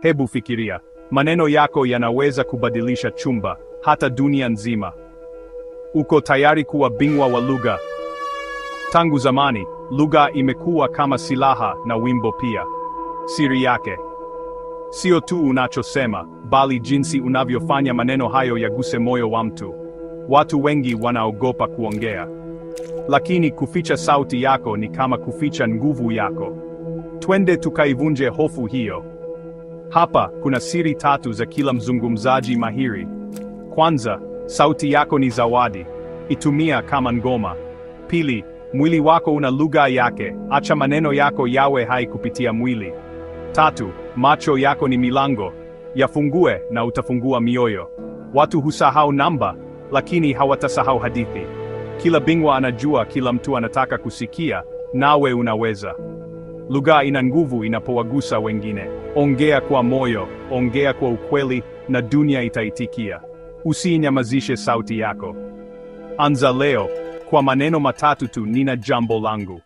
Hebu fikiria, maneno yako yanaweza kubadilisha chumba, hata dunia nzima. Uko tayari kuwa bingwa wa lugha? Tangu zamani, lugha imekuwa kama silaha na wimbo pia. Siri yake sio tu unachosema, bali jinsi unavyofanya maneno hayo yaguse moyo wa mtu. Watu wengi wanaogopa kuongea, lakini kuficha sauti yako ni kama kuficha nguvu yako. Twende tukaivunje hofu hiyo. Hapa kuna siri 3 za kila mzungumzaji mahiri. Kwanza, sauti yako ni zawadi. Itumia kama ngoma. Pili, mwili wako una lugha yake. Acha maneno yako yawe hai kupitia mwili. 3, macho yako ni milango. Yafungue na utafungua mioyo. Watu husahau namba, lakini hawatasahau hadithi. Kila bingwa anajua kila mtu anataka kusikia, nawe unaweza. Lugha ina nguvu inapowagusa wengine. Ongea kwa moyo, ongea kwa ukweli, na dunia itaitikia. Usiinyamazishe sauti yako. Anza leo, kwa maneno matatu tu: nina jambo langu.